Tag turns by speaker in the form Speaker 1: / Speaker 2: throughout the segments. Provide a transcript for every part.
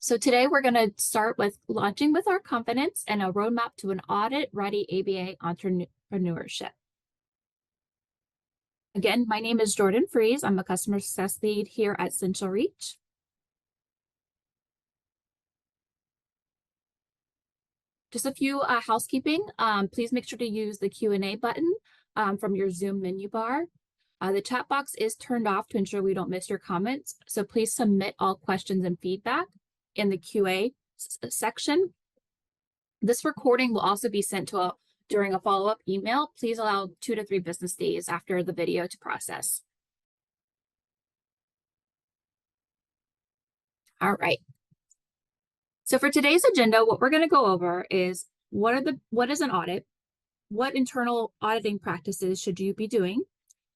Speaker 1: So today we're going to start with launching with our confidence and a roadmap to an audit-ready ABA entrepreneurship. Again, my name is Jordan Fries. I'm a customer success lead here at Central Reach. Just a few housekeeping. Please make sure to use the Q&A button from your Zoom menu bar. The chat box is turned off to ensure we don't miss your comments. So please submit all questions and feedback in the QA section. This recording will also be sent to during a follow-up email. Please allow 2 to 3 business days after the video to process. All right. So for today's agenda, what we're going to go over is what is an audit, what internal auditing practices should you be doing,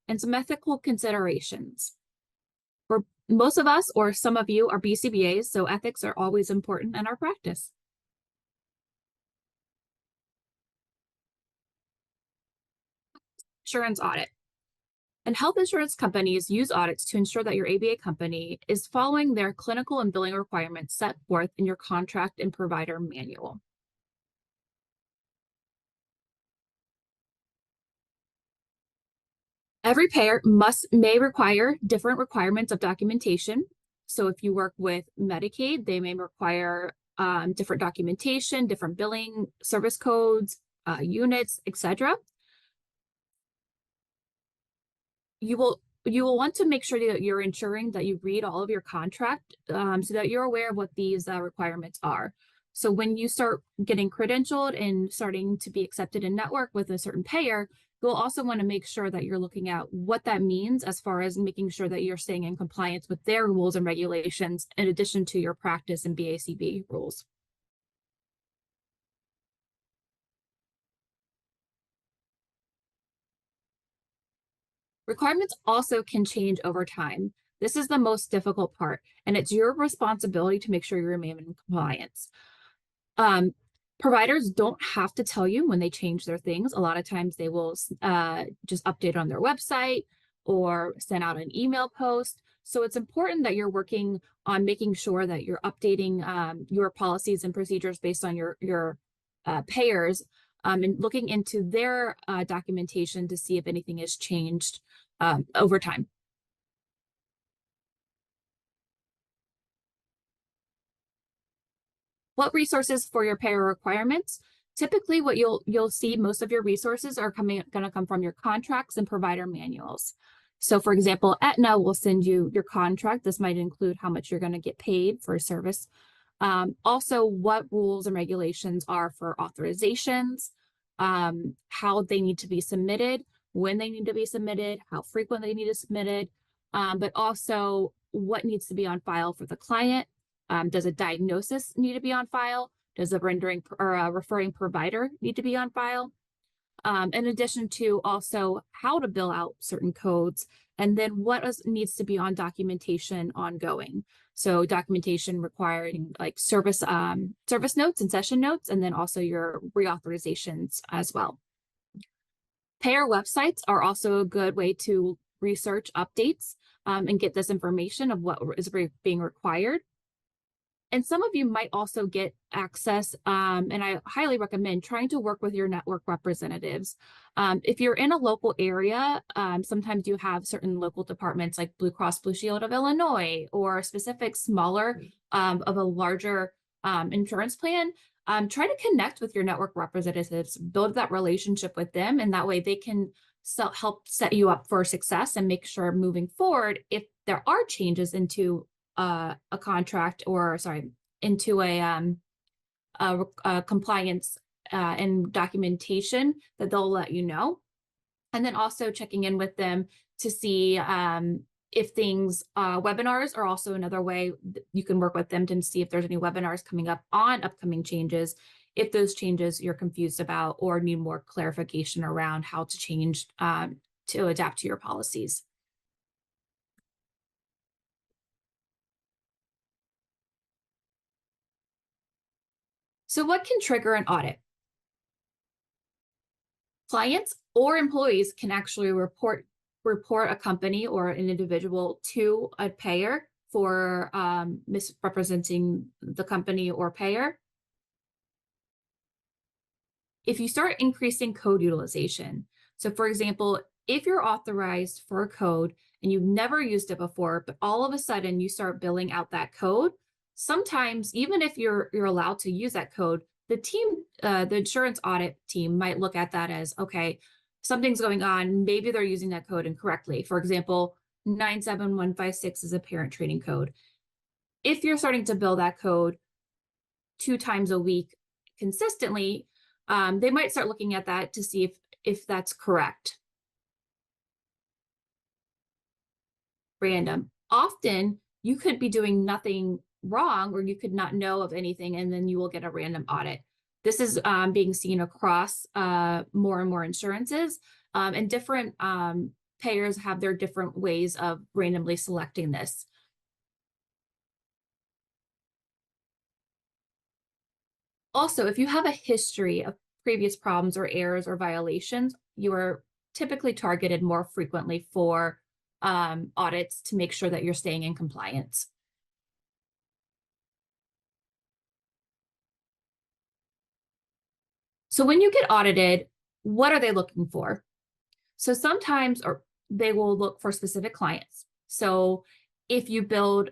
Speaker 1: and some ethical considerations. For most of us, or some of you, are BCBAs, so ethics are always important in our practice. Insurance audit. And health insurance companies use audits to ensure that your ABA company is following their clinical and billing requirements set forth in your contract and provider manual. Every payer may require different requirements of documentation. So if you work with Medicaid, they may require different documentation, different billing, service codes, units, etc. You will want to make sure that you're ensuring that you read all of your contract so that you're aware of what these requirements are. So when you start getting credentialed and starting to be accepted in network with a certain payer, you'll also want to make sure that you're looking at what that means as far as making sure that you're staying in compliance with their rules and regulations in addition to your practice and BACB rules. Requirements also can change over time. This is the most difficult part, and it's your responsibility to make sure you remain in compliance. Providers don't have to tell you when they change their things. A lot of times they will just update on their website or send out an email post. So it's important that you're working on making sure that you're updating your policies and procedures based on your payers and looking into their documentation to see if anything has changed over time. What resources for your payer requirements? Typically, what you'll see, most of your resources are going to come from your contracts and provider manuals. So for example, Aetna will send you your contract. This might include how much you're going to get paid for a service. Also, what rules and regulations are for authorizations, how they need to be submitted, when they need to be submitted, how frequent they need to submit it, but also what needs to be on file for the client. Does a diagnosis need to be on file? Does a rendering or a referring provider need to be on file? In addition to also how to bill out certain codes, and then what needs to be on documentation ongoing. So documentation requiring like service notes and session notes, and then also your reauthorizations as well. Payer websites are also a good way to research updates and get this information of what is being required. And some of you might also get access, and I highly recommend trying to work with your network representatives. If you're in a local area, sometimes you have certain local departments like Blue Cross Blue Shield of Illinois or specific smaller of a larger insurance plan. Try to connect with your network representatives, build that relationship with them, and that way they can help set you up for success and make sure moving forward, if there are changes into a contract or into a compliance and documentation, that they'll let you know. And then also checking in with them to see if things, webinars are also another way you can work with them to see if there's any webinars coming up on upcoming changes, if those changes you're confused about or need more clarification around how to change to adapt to your policies. So what can trigger an audit? Clients or employees can actually report a company or an individual to a payer for misrepresenting the company or payer. If you start increasing code utilization, so for example, if you're authorized for a code and you've never used it before, but all of a sudden you start billing out that code, sometimes even if you're allowed to use that code, the team, the insurance audit team might look at that as, okay, something's going on. Maybe they're using that code incorrectly. For example, 97156 is a parent training code. If you're starting to bill that code 2 times a week consistently, they might start looking at that to see if that's correct. Random. Often you could be doing nothing wrong, or you could not know of anything, and then you will get a random audit. This is being seen across more and more insurances, and different payers have their different ways of randomly selecting this. Also, if you have a history of previous problems or errors or violations, you are typically targeted more frequently for audits to make sure that you're staying in compliance. So when you get audited, what are they looking for? So sometimes they will look for specific clients. So if you build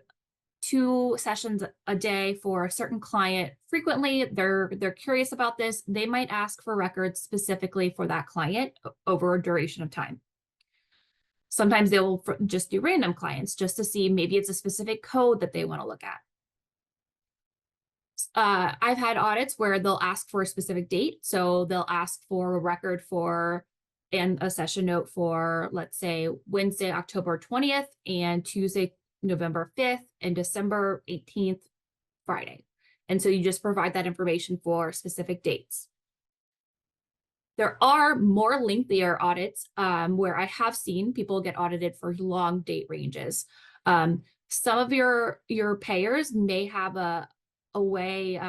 Speaker 1: 2 sessions a day for a certain client frequently, they're curious about this, they might ask for records specifically for that client over a duration of time. Sometimes they will just do random clients just to see, maybe it's a specific code that they want to look at. I've had audits where they'll ask for a specific date. So they'll ask for a record for and a session note for, let's say, Wednesday, October 20th, and Tuesday, November 5th, and December 18th, Friday. And so you just provide that information for specific dates. There are more lengthier audits where I have seen people get audited for long date ranges. Some of your payers may have a way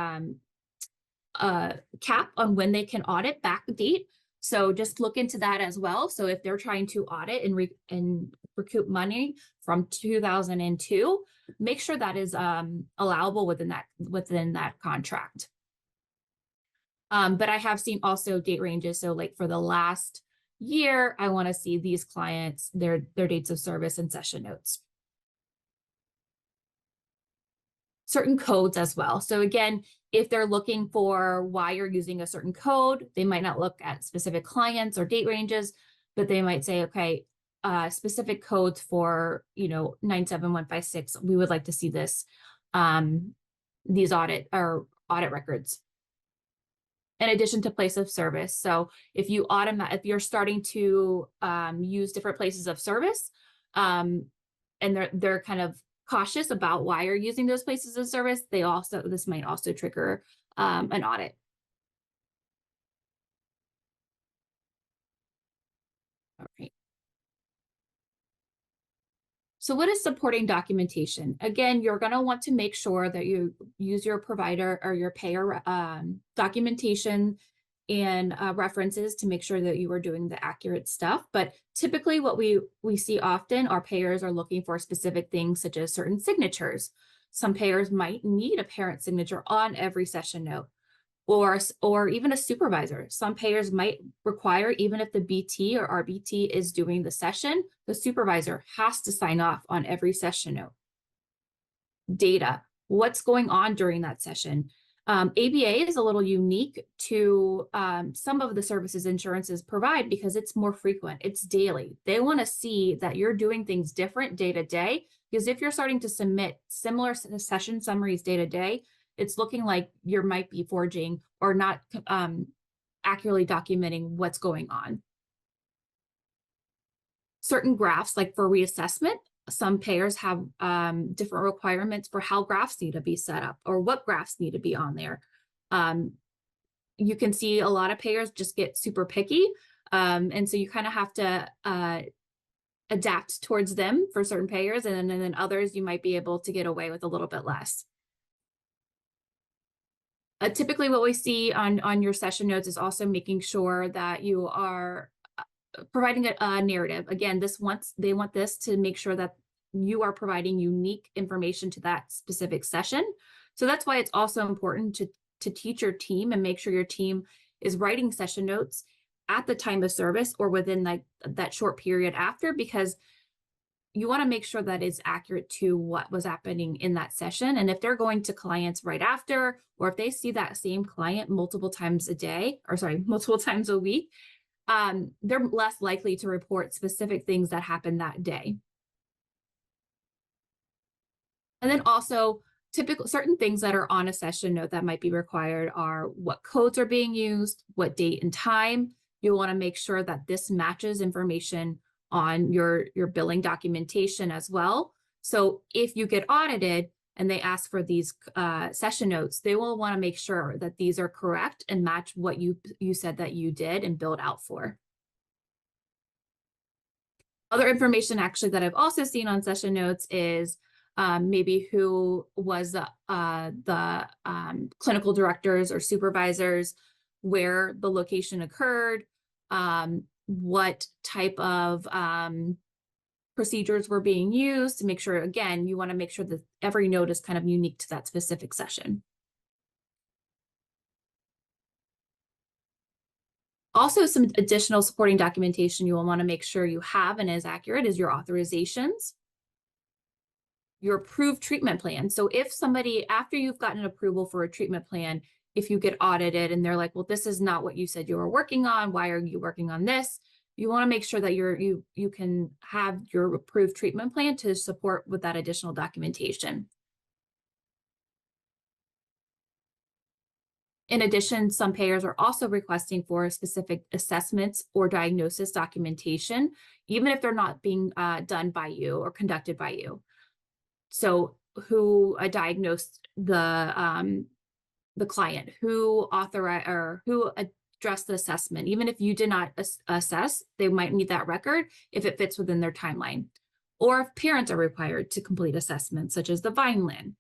Speaker 1: cap on when they can audit back date. So just look into that as well. So if they're trying to audit and recoup money from 2002, make sure that is allowable within that contract. But I have seen also date ranges. So like for the last year, I want to see these clients, their dates of service and session notes. Certain codes as well. So again, if they're looking for why you're using a certain code, they might not look at specific clients or date ranges, but they might say, okay, specific codes for, 97156, we would like to see this, these audit records. In addition to place of service. So if you're starting to use different places of service, and they're kind of cautious about why you're using those places of service, this might also trigger an audit. All right. So what is supporting documentation? Again, you're going to want to make sure that you use your provider or your payer documentation and references to make sure that you are doing the accurate stuff. But typically what we see often, our payers are looking for specific things such as certain signatures. Some payers might need a parent signature on every session note, or even a supervisor. Some payers might require, even if the BT or RBT is doing the session, the supervisor has to sign off on every session note. Data, what's going on during that session? ABA is a little unique to some of the services insurances provide because it's more frequent, it's daily. They want to see that you're doing things different day to day, because if you're starting to submit similar session summaries day to day, it's looking like you might be forging or not accurately documenting what's going on. Certain graphs, like for reassessment, some payers have different requirements for how graphs need to be set up or what graphs need to be on there. You can see a lot of payers just get super picky. And so you kind of have to adapt towards them for certain payers, and then others you might be able to get away with a little bit less. Typically what we see on your session notes is also making sure that you are providing a narrative. Again, they want this to make sure that you are providing unique information to that specific session. So that's why it's also important to teach your team and make sure your team is writing session notes at the time of service or within like that short period after, because you want to make sure that it's accurate to what was happening in that session. And if they're going to clients right after, or if they see that same client multiple times a day, or sorry, multiple times a week, they're less likely to report specific things that happened that day. And then also typical certain things that are on a session note that might be required are what codes are being used, what date and time. You'll want to make sure that this matches information on your billing documentation as well. So if you get audited and they ask for these session notes, they will want to make sure that these are correct and match what you said that you did and billed out for. Other information actually that I've also seen on session notes is maybe who was the clinical directors or supervisors, where the location occurred, what type of procedures were being used, to make sure, again, you want to make sure that every note is kind of unique to that specific session. Also, some additional supporting documentation you will want to make sure you have and is accurate is your authorizations, your approved treatment plan. So if somebody, after you've gotten approval for a treatment plan, if you get audited and they're like, well, this is not what you said you were working on, why are you working on this? You want to make sure that you can have your approved treatment plan to support with that additional documentation. In addition, some payers are also requesting for specific assessments or diagnosis documentation, even if they're not being done by you or conducted by you. So who diagnosed the client, who authorized or who addressed the assessment. Even if you did not assess, they might need that record if it fits within their timeline. Or if parents are required to complete assessments, such as the Vineland.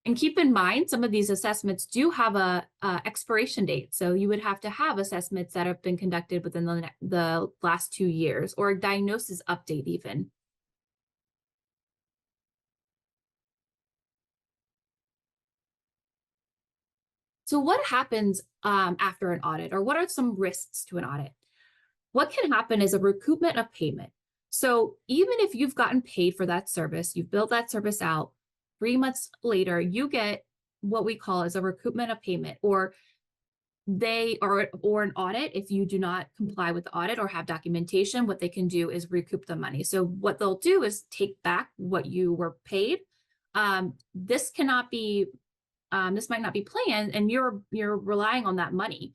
Speaker 1: And keep in mind, some of these assessments do have a expiration date. So you would have to have assessments that have been conducted within the last 2 years, or a diagnosis update even. So what happens after an audit, or what are some risks to an audit? What can happen is a recoupment of payment. So even if you've gotten paid for that service, you've billed that service out, 3 months later, you get what we call as a recoupment of payment, or an audit. If you do not comply with the audit or have documentation, what they can do is recoup the money. So what they'll do is take back what you were paid. This cannot be, this might not be planned, and you're relying on that money.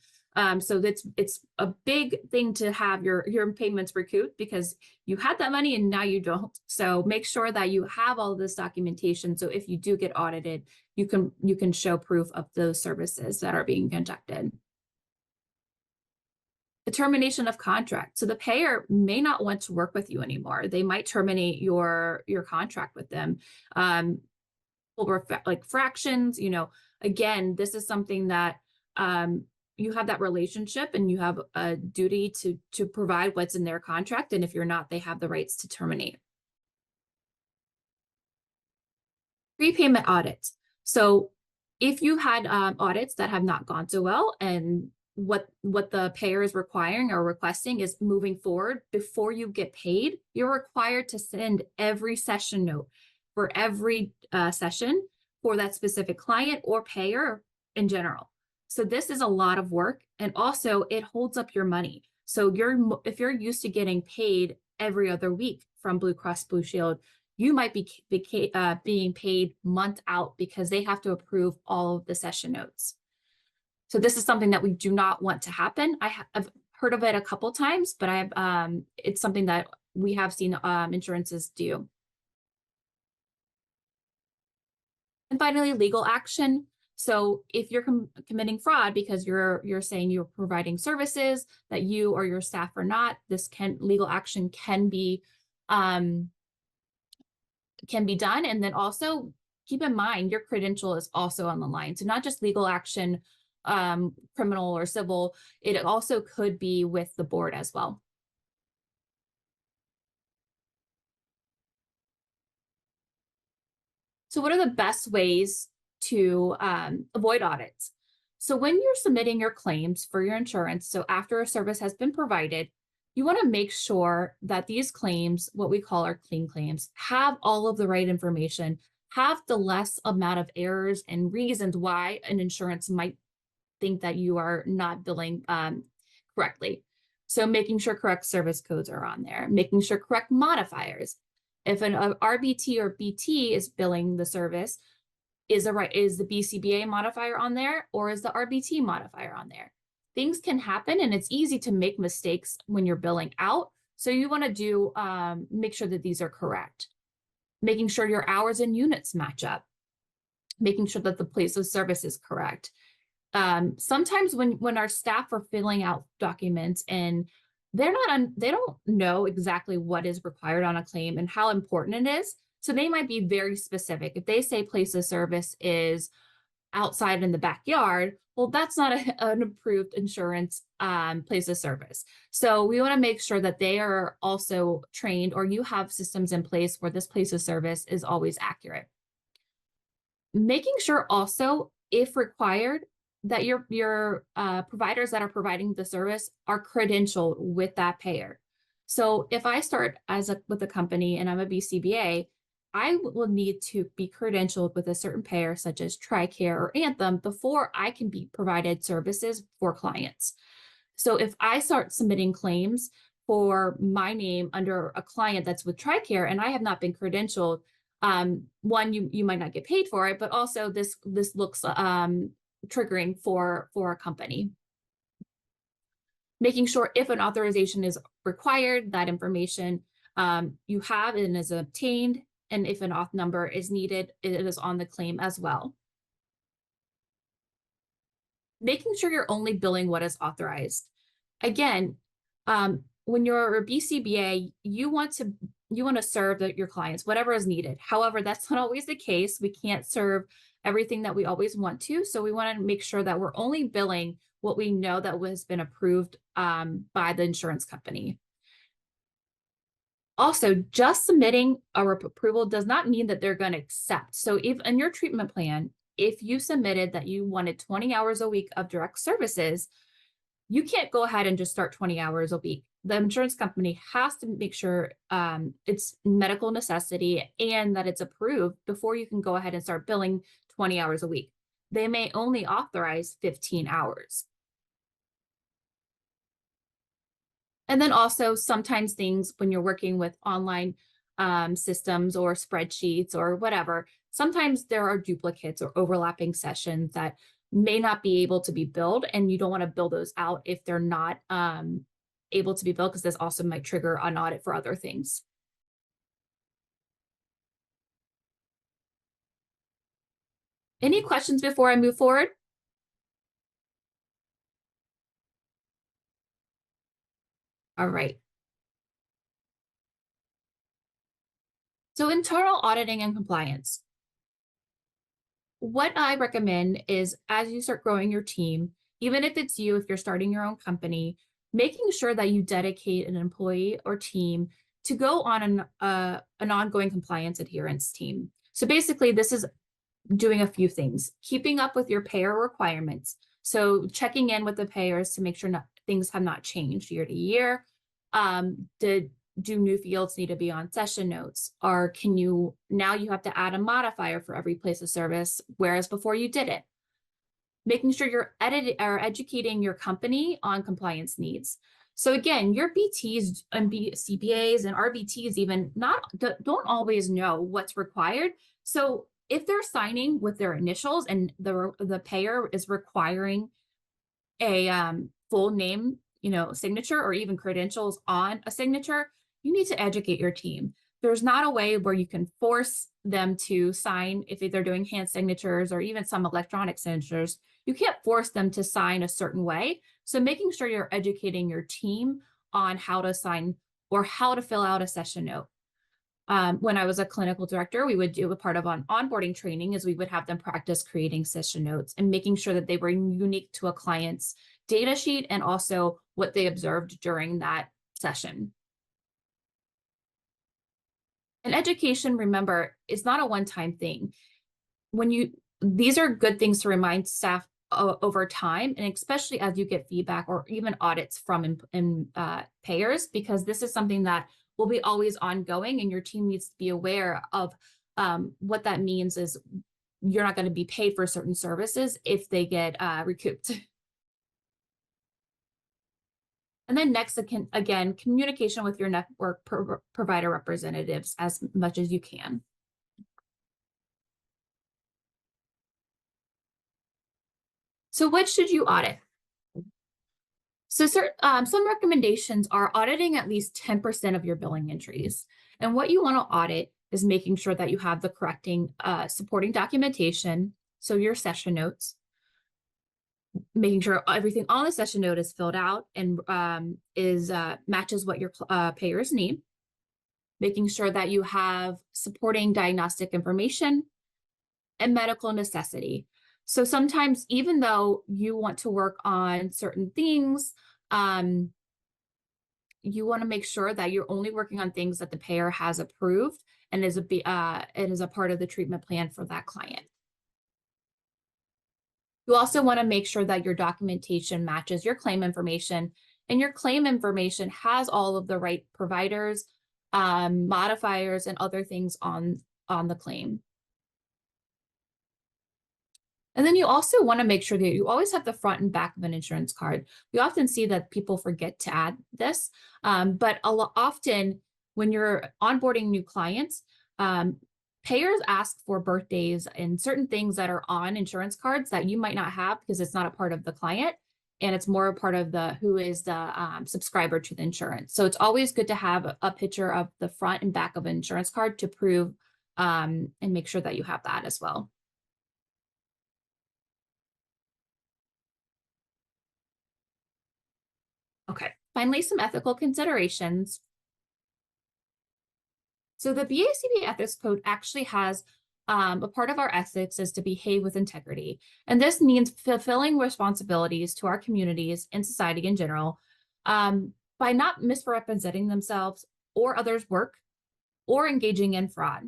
Speaker 1: So it's a big thing to have your payments recouped, because you had that money and now you don't. So make sure that you have all of this documentation. So if you do get audited, you can show proof of those services that are being conducted. The termination of contract. So the payer may not want to work with you anymore. They might terminate your contract with them. Like fractions, again, this is something that you have that relationship and you have a duty to provide what's in their contract. And if you're not, they have the rights to terminate. Prepayment audits. So if you had audits that have not gone so well, and what the payer is requiring or requesting is moving forward, before you get paid, you're required to send every session note for every session for that specific client or payer in general. So this is a lot of work, and also it holds up your money. So if you're used to getting paid every other week from Blue Cross Blue Shield, you might be being paid month out, because they have to approve all of the session notes. So this is something that we do not want to happen. I've heard of it a couple times, but it's something that we have seen insurances do. And finally, legal action. So if you're committing fraud because you're saying you're providing services that you or your staff are not, legal action can be done. And then also keep in mind your credential is also on the line. So not just legal action, criminal or civil, it also could be with the board as well. So what are the best ways to avoid audits? So when you're submitting your claims for your insurance, so after a service has been provided, you want to make sure that these claims, what we call our clean claims, have all of the right information, have the less amount of errors and reasons why an insurance might think that you are not billing correctly. So making sure correct service codes are on there, making sure correct modifiers. If an RBT or BT is billing the service, is the BCBA modifier on there, or is the RBT modifier on there? Things can happen, and it's easy to make mistakes when you're billing out. So you want to make sure that these are correct. Making sure your hours and units match up. Making sure that the place of service is correct. Sometimes when our staff are filling out documents and they don't know exactly what is required on a claim and how important it is. So they might be very specific. If they say place of service is outside in the backyard, well, that's not an approved insurance place of service. So we want to make sure that they are also trained, or you have systems in place where this place of service is always accurate. Making sure also, if required, that your providers that are providing the service are credentialed with that payer. So if I start with a company and I'm a BCBA, I will need to be credentialed with a certain payer such as TRICARE or Anthem before I can be provided services for clients. So if I start submitting claims for my name under a client that's with TRICARE and I have not been credentialed, one, you might not get paid for it, but also this looks triggering for a company. Making sure if an authorization is required, that information you have and is obtained, and if an auth number is needed, it is on the claim as well. Making sure you're only billing what is authorized. Again, when you're a BCBA, you want to serve your clients, whatever is needed. However, that's not always the case. We can't serve everything that we always want to. So we want to make sure that we're only billing what we know that has been approved by the insurance company. Also, just submitting a approval does not mean that they're going to accept. So if in your treatment plan, if you submitted that you wanted 20 hours a week of direct services, you can't go ahead and just start 20 hours a week. The insurance company has to make sure it's medical necessity and that it's approved before you can go ahead and start billing 20 hours a week. They may only authorize 15 hours. And then also sometimes things when you're working with online systems or spreadsheets or whatever, sometimes there are duplicates or overlapping sessions that may not be able to be billed, and you don't want to bill those out if they're not able to be billed, because this also might trigger an audit for other things. Any questions before I move forward? All right. So internal auditing and compliance. What I recommend is as you start growing your team, even if it's you, if you're starting your own company, making sure that you dedicate an employee or team to go on an ongoing compliance adherence team. So basically, this is doing a few things: keeping up with your payer requirements. So checking in with the payers to make sure things have not changed year to year. Do new fields need to be on session notes? Or now you have to add a modifier for every place of service, whereas before you did it. Making sure you're educating your company on compliance needs. So again, your BTs and BCBAs and RBTs even don't always know what's required. So if they're signing with their initials and the payer is requiring a full name, signature, or even credentials on a signature, you need to educate your team. There's not a way where you can force them to sign if they're doing hand signatures or even some electronic signatures. You can't force them to sign a certain way. So making sure you're educating your team on how to sign or how to fill out a session note. When I was a clinical director, we would do a part of onboarding training is we would have them practice creating session notes and making sure that they were unique to a client's data sheet and also what they observed during that session. And education, remember, is not a one-time thing. These are good things to remind staff over time, and especially as you get feedback or even audits from payers, because this is something that will be always ongoing, and your team needs to be aware of what that means is you're not going to be paid for certain services if they get recouped. And then next, again, communication with your network provider representatives as much as you can. So what should you audit? So some recommendations are auditing at least 10% of your billing entries. And what you want to audit is making sure that you have the correcting supporting documentation, so your session notes, making sure everything on the session note is filled out and matches what your payers need, making sure that you have supporting diagnostic information and medical necessity. So sometimes, even though you want to work on certain things, you want to make sure that you're only working on things that the payer has approved and is a part of the treatment plan for that client. You also want to make sure that your documentation matches your claim information, and your claim information has all of the right providers, modifiers, and other things on the claim. And then you also want to make sure that you always have the front and back of an insurance card. We often see that people forget to add this, but often when you're onboarding new clients, payers ask for birthdays and certain things that are on insurance cards that you might not have because it's not a part of the client, and it's more a part of who is the subscriber to the insurance. So it's always good to have a picture of the front and back of an insurance card to prove and make sure that you have that as well. Okay, finally, some ethical considerations. So the BACB Ethics Code actually has a part of our ethics is to behave with integrity. And this means fulfilling responsibilities to our communities and society in general by not misrepresenting themselves or others' work or engaging in fraud.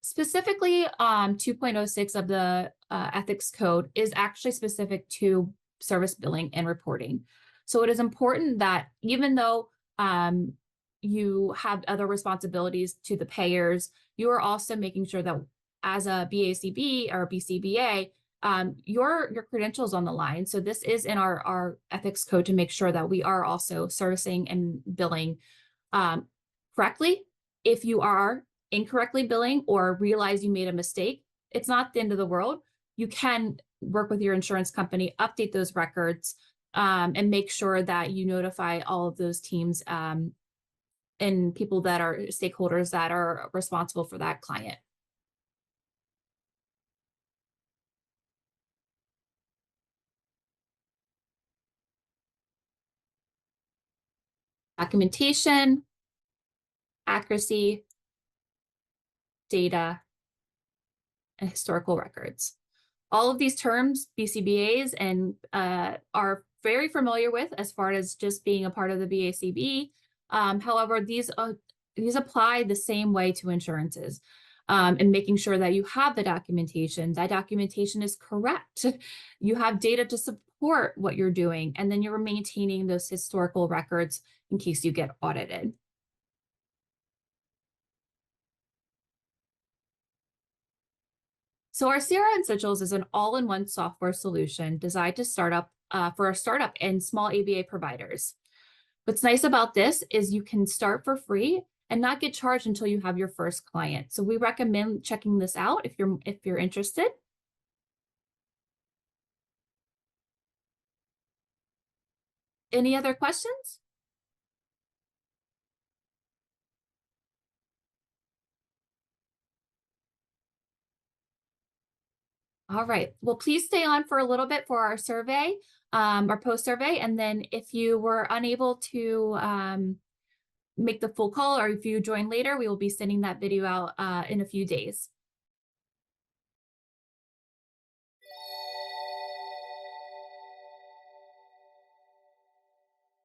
Speaker 1: Specifically, 2.06 of the Ethics Code is actually specific to service billing and reporting. So it is important that even though you have other responsibilities to the payers, you are also making sure that as a BACB or BCBA, your credentials on the line. So this is in our Ethics Code to make sure that we are also servicing and billing correctly. If you are incorrectly billing or realize you made a mistake, it's not the end of the world. You can work with your insurance company, update those records, and make sure that you notify all of those teams and people that are stakeholders that are responsible for that client. Documentation, accuracy, data, and historical records. All of these terms, BCBAs, and are very familiar with as far as just being a part of the BACB. However, these apply the same way to insurances, and making sure that you have the documentation. That documentation is correct. You have data to support what you're doing, and then you're maintaining those historical records in case you get audited. So our CRM Essentials is an all-in-one software solution designed to for a startup and small ABA providers. What's nice about this is you can start for free and not get charged until you have your first client. So we recommend checking this out if you're interested. Any other questions? All right. Well, please stay on for a little bit for our survey, our post survey. And then if you were unable to make the full call, or if you join later, we will be sending that video out in a few days.